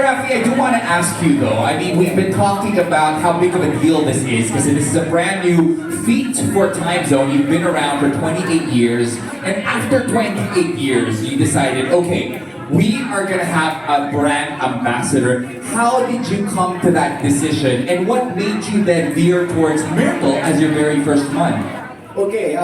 Rafi, I do want to ask you though. I mean, we've been talking about how big of a deal this is because this is a brand new feat for Timezone. You've been around for 28 years, and after 28 years, you decided, okay, we are gonna have a brand ambassador. How did you come to that decision, and what made you then veer towards Myrtle as your very first one? Okay,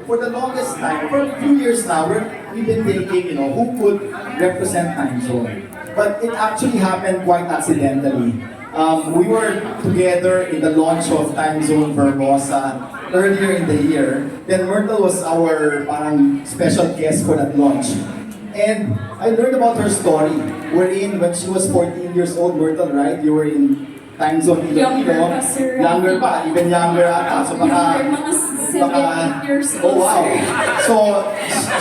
for the longest time, for a few years now, we've been thinking, who could represent Timezone. But it actually happened quite accidentally. We were together in the launch of Timezone Sarrosa earlier in the year. Then Myrtle was our special guest for that launch. And I learned about her story, wherein when she was 14 years old, Myrtle, right? You were in Timezone Younger pa, sir. Younger pa, even younger ata. So Mga 7 years old. Oh wow! So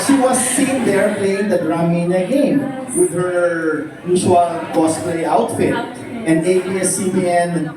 she was seen there playing the Dramania game with her usual cosplay outfit. And ABS-CBN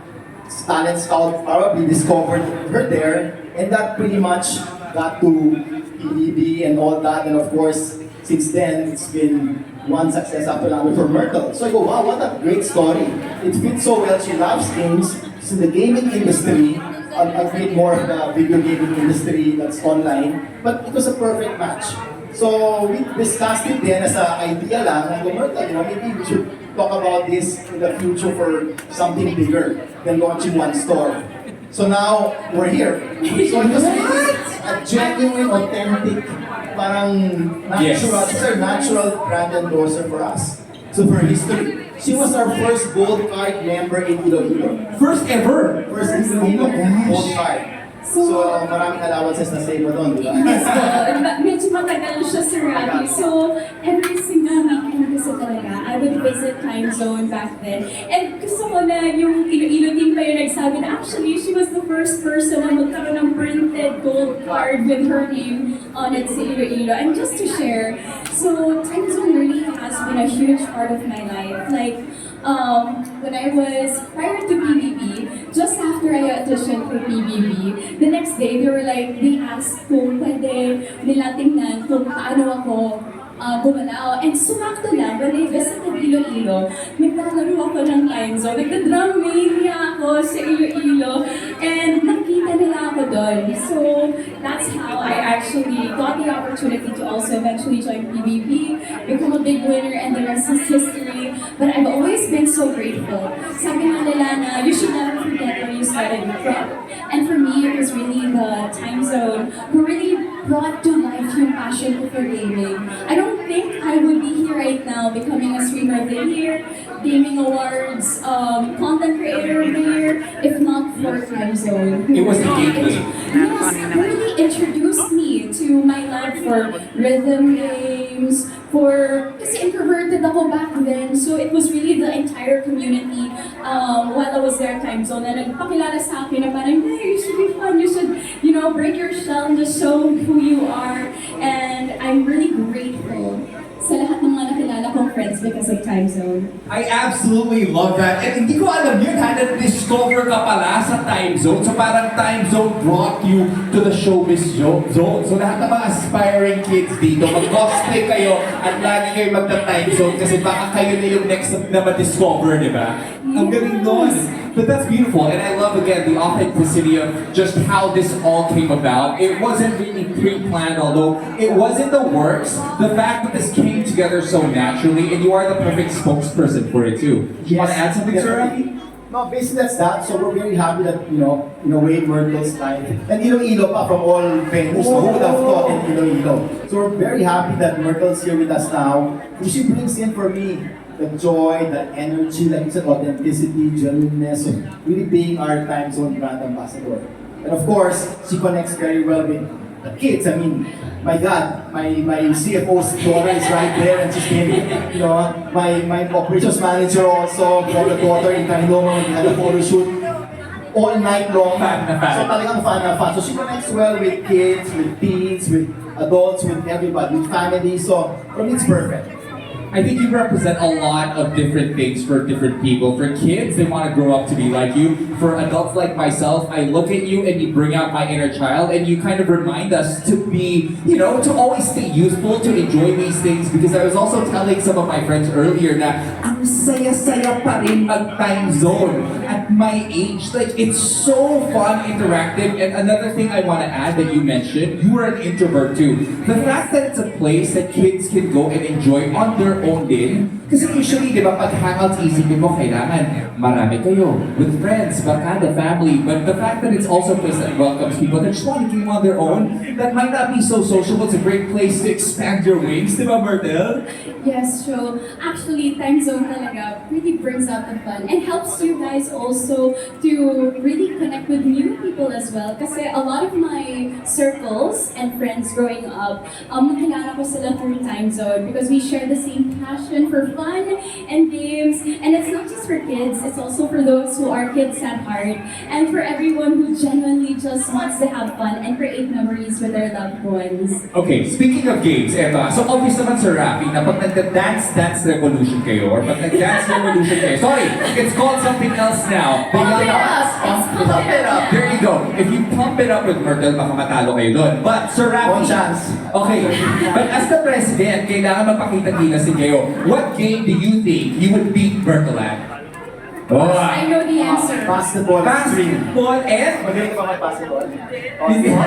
Talent Scout probably discovered her there, and that pretty much got to PBB and all that. And of course, since then, it's been one success after another for Myrtle. So I go, wow, what a great story. It fits so well. She loves games. She's in the gaming industry, a bit more of the video gaming industry that's online. But it was a perfect match. So we discussed it then as an idea lang. I go, Myrtle, maybe we should talk about this in the future for something bigger than launching one store. So now, we're here. So it was a genuine, authentic, parang natural, she's our natural brand endorser for us. So for history, she was our first gold card member in Iloilo. First ever. First in Iloilo, gold card. So maraming allowances na save mo doon, di ba? Yes po. Medyo matagal siya, Sir Rafi. So, every single weekend kasi talaga, I would visit Timezone back then. And gusto ko na yung Iloilo team pa yung nagsabi na actually, she was the first person na magkaroon ng printed gold card with her name on it sa Iloilo. And just to share, so Timezone really has been a huge part of my life. Like, when I was prior to PBB, just after I auditioned for PBB, the next day they asked kung pwede nila tingnan kung paano ako gumalaw. And sumakto lang, when I visited Iloilo, naglalaro ako ng Timezone. Nagda-Dramania ako sa Iloilo, and nakita nila ako doon. So, that's how I actually got the opportunity to also eventually join PBB, become a big winner, and the rest is history. But I've always been so grateful. Sabi nga nila na, you should never forget where you started from. And for me, it was really the Timezone who really brought to life yung passion ko for gaming. I don't think I would be here right now becoming a streamer of the year, gaming awards, content creator of the year, if not for Timezone. It was the gateway. Yes, it really introduced me to my love for rhythm games, kasi introverted ako back then, so it was really the entire community while I was there at Timezone na nagpakilala sa akin na parang, hey, you should be fun, you should, break your shell and just show who you are. And I'm really grateful sa lahat ng mga nakilala kong friends because of Timezone. I absolutely love that. And hindi ko alam yun ha, na-discover ka pala sa Timezone. So parang Timezone brought you to the showbiz zone. So lahat ng mga aspiring kids dito, mag-cosplay kayo at lagi kayo magta-Timezone kasi baka kayo na yung next na ma-discover, di ba? Ang galing nun. But that's beautiful, and I love again the authenticity of just how this all came about. It wasn't really pre-planned, although it was in the works. The fact that this came together so naturally, and you are the perfect spokesperson for it too. Do you want to add something, Sarah? No, basically that's that. So we're very happy that, in a way, Myrtle's life. And Iloilo pa from all venues. So who would have thought in Iloilo? So we're very happy that Myrtle's here with us now. She brings in for me the joy, the energy, like you said, authenticity, genuineness of really being our Timezone brand ambassador. And of course, she connects very well with the kids. I mean, my God, my CFO's daughter is right there, and she's been, my operations manager also brought the daughter in Kailoma. We had a photo shoot all night long. So talagang fan na fan. So she connects well with kids, with teens, with adults, with everybody, with family. So for me, it's perfect. I think you represent a lot of different things for different people. For kids, they want to grow up to be like you. For adults like myself, I look at you and you bring out my inner child and you kind of remind us to be, to always stay useful, to enjoy these things. Because I was also telling some of my friends earlier na ang saya-saya pa rin mag-time zone at my age. Like, it's so fun, interactive. And another thing I want to add that you mentioned, you were an introvert too. The fact that it's a place that kids can go and enjoy on their own din. Kasi usually, di ba, pag hangouts, isipin mo, kailangan marami kayo with friends, barkada, family. But the fact that it's also a place that welcomes people that just want to game on their own, that might not be so sociable. It's a great place to expand your wings, di ba, Myrtle? Yes, so actually, time zone talaga really brings out the fun and helps you guys also to really connect with new people as well. Kasi a lot of my circles and friends growing up, nakilala ko sila through time zone because we share the same passion for fun and games. And it's not just for kids, it's also for those who are kids at heart and for everyone who genuinely just wants to have fun and create memories with their loved ones. Okay, speaking of games, Eva, so obvious naman sa Rafi na pag nagda-dance Revolution kayo or pag nag-dance Revolution kayo, sorry, it's called something else now. Pump it up! Pump it up! There you go. If you pump it up with Myrtle, baka matalo kayo doon. But, Sir Rafi, One chance. okay, but as the president, kailangan magpakita-kita si kayo. What game do you think you would beat Myrtle at? Oh, I know the answer. Basketball stream. basketball and... Magaling ka mag-basketball? Basketball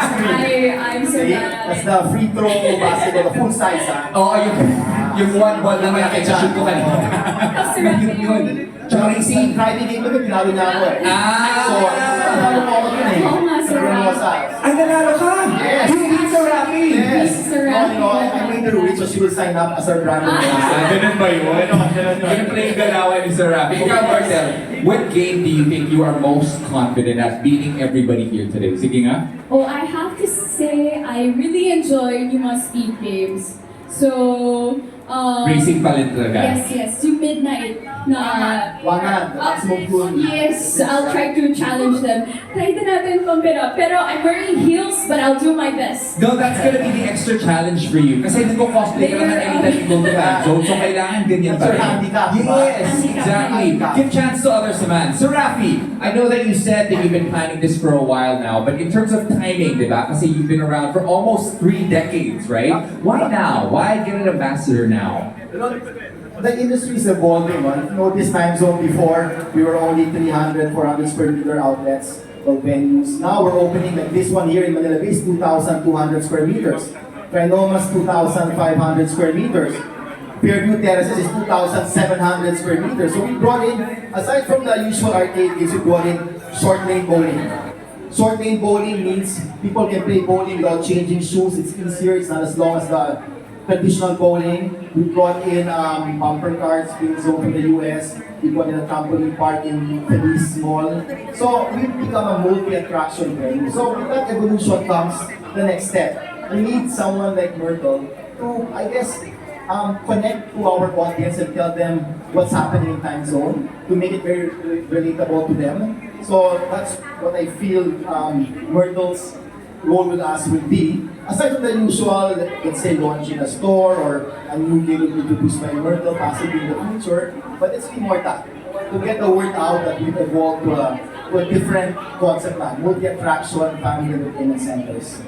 stream. I'm so See? bad. That's the free throw basketball, full size ha. Oo, yung one ball na malaki sa shoot ko kanina. Yun. Tsaka racing. Friday game naman, pinalo niya ako eh. Ah! So, pinalo mo ako dun eh. Oo nga, Sir Nagkaroon mo sa... Ay, nanalo ka! Yes! You beat Sir Rafi! Yes! Sir Rafi. I made her rich so she will sign up as our brand Ah, ganun ba yun? Ganun pala yung galawan ni Sir Rafi. Ikaw, Marcel, what game do you think you are most confident at beating everybody here today? Sige nga. Oh, I have to say, I really enjoy You Must Speed games. So, Racing pala talaga. yes, yung midnight na... Wangan, maximum cool. Yes, I'll try to challenge them. Try din natin pump it up. Pero I'm wearing heels, but I'll do my best. No, that's gonna be the extra challenge for you. Kasi nagko-cosplay ka lang na anytime you go to that zone. So kailangan ganyan pa That's your rin. handicap, diba? Yes, exactly. Give chance to others naman. So Rafi, I know that you said that you've been planning this for a while now, but in terms of timing, di ba? Kasi you've been around for almost 3 decades, right? Why now? Why get an ambassador now? You know, the industry is evolving. If you know this time zone before, we were only 300, 400 square meter outlets or venues. Now we're opening like this one here in Manila Bay is 2,200 square meters. Trinoma's 2,500 square meters. Fairview Terraces is 2,700 square meters. So we brought in, aside from the usual arcade games, we brought in short lane bowling. Short lane bowling means people can play bowling without changing shoes. It's easier, it's not as long as the traditional bowling. We brought in bumper cars being sold from the US. We brought in a trampoline park in Feliz Mall. So we've become a multi-attraction venue. So with that evolution comes the next step. We need someone like Myrtle to, I guess, connect to our audience and tell them what's happening in time zone to make it very relatable to them. So that's what I feel Myrtle's role with us will be. Aside from the usual, let's say launching a store or a new game will be introduced by Myrtle possibly in the future, but it's really more that to get the word out that we've evolved to a different concept, multi-attraction family entertainment centers.